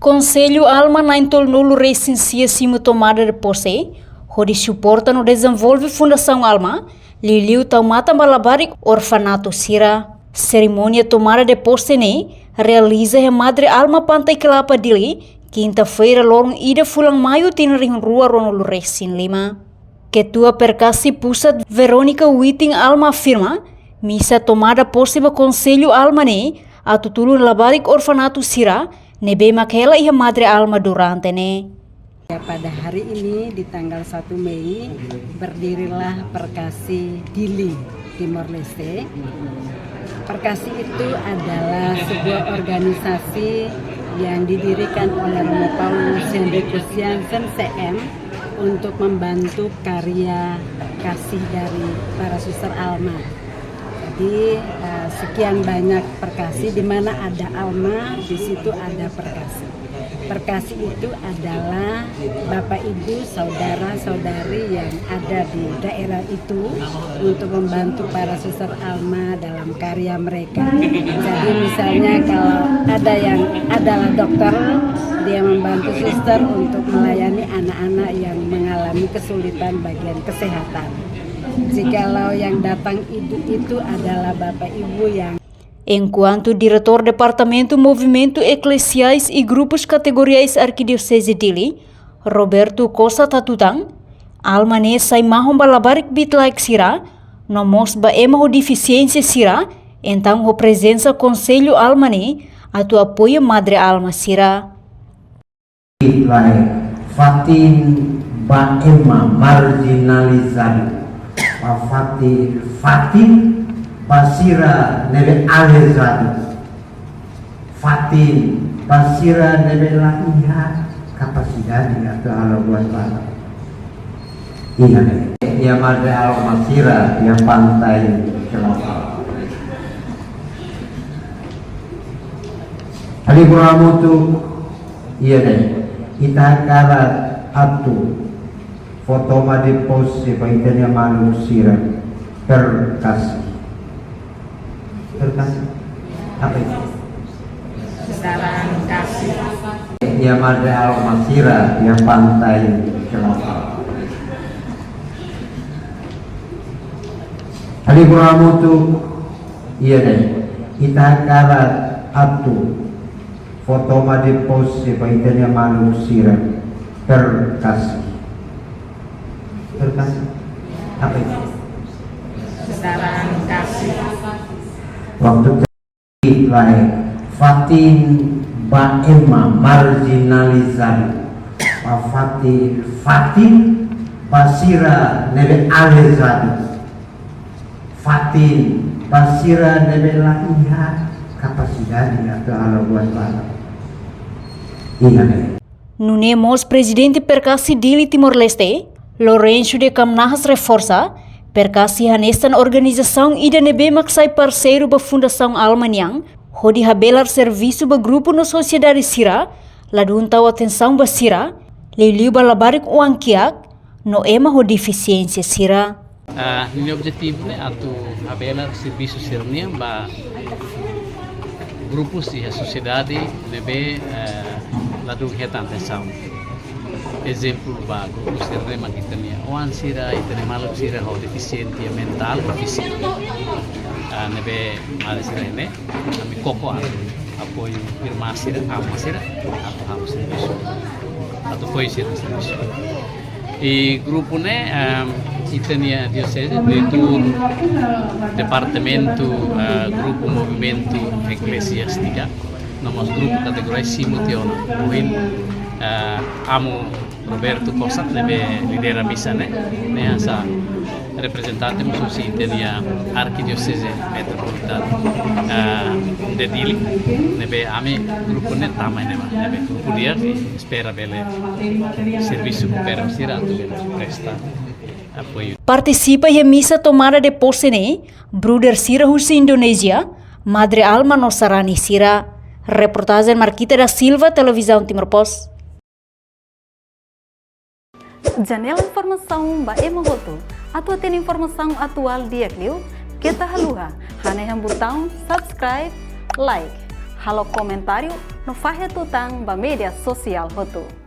Conselho Alma naintol nulo recensia cima tomada de posse, onde suporta no desenvolve Fundação Alma, Liliu Taumata Malabarik Orfanato Sira. Cerimônia tomada de posse realiza a Madre Alma Pantai Kelapa Dili, quinta-feira lorong ida fulang maio tinering rua ronolo recin lima. Ketua Perkasi Pusat Veronica Witting Alma afirma, misa tomada posse ba Conselho Alma a tutulun Labarik Orfanato Sira, nebe makela ia Madre Alma durante Ya, pada hari ini di tanggal 1 Mei berdirilah Perkasi Dili Timor Leste. Perkasi itu adalah sebuah organisasi yang didirikan oleh Romo Paulus Hendrikus Jansen CM untuk membantu karya kasih dari para suster Alma. Jadi sekian banyak Perkasi, di mana ada Alma, di situ ada Perkasi. Perkasi itu adalah Bapak Ibu, saudara-saudari yang ada di daerah itu untuk membantu para suster Alma dalam karya mereka. Jadi misalnya kalau ada yang adalah dokter, dia membantu suster untuk melayani anak-anak yang mengalami kesulitan bagian kesehatan. Jikalau yang datang itu adalah Bapak Ibu yang enquanto diretor Departamento Movimento Eclesiais e Grupos Categoriais Arquidiocese Dili, Roberto Costa Tatutang, Alma sai mahom balabarik bitlaik sira, nomos ba ema deficiência sira, então o presença Conselho Alma atu apoio Madre Alma sira. Fatin ba ema marginalizado, fatin Basira nebe alezado, Fatin Basira nebe laiha kapasidade atau alaguan bala. Iya, dia Madre Alma Sira yang Pantai Kelapa. Ali buramu tu, iya deh. Kita karat atu foto made pose baitanya malu Sira Perkasi. Apa itu? besaran kasih. Dia Madre Alma Sira yang Pantai Kelapa. Ali buramu tu, iya deh. Kita karat atu foto made pose baitanya malu Sira Perkasi. Apa itu? besaran kasih. Waktu lain Fatin ba ema marginalizado, Fatin Basira nebe alezado, Fatin Basira nebe laiha kapasidade atau alaguan bala. Iya. Nunemos Presidente Perkasi Dili Timor Leste, Lourenço de Camnahas reforça, Perkasi hanestan organização ida nebe maksai parceiro ba Fundação Alma Niang, hodi habelar serviço ba grupo no sociedade Sira, laduntau atenção ba Sira, liliu ba labarik uang kiak, no ema ho deficiência Sira. Ini objetivo atu habelar serviço Sirnia ba grupos e a sociedade nebe ladung hetan atenção. Exemplo ba grupo Sirnia makitania uang Sira itene malu Sira ho deficiência mental e física. Nebe mali Sira ini kami koko apoio firma Sira Alma Sira atau harus serviço atau foi serviço. E grupo itania diocese itu departamento grupo movimento eclesiástica nomos grupo categoria simutiona poin amo Roberto Costa nebe lidera misa asa representante musuh itania arquidiocese metropolitana de Dili nebe ame grupo tama nebe grupo dia espera bele serviço per sira tu presta apoio. Participa em missa tomada de posse Bruder Sira Husi Indonesia, Madre Alma Nosarani Sira. Reportagem Marquita da Silva, Televisão Timor Post. Janela informação ba emogoto. Atau tem informação atual dia kliu, kita haluha. Hanai botão subscribe, like. halo comentário no Farre Tutang ba mídia social Hotu.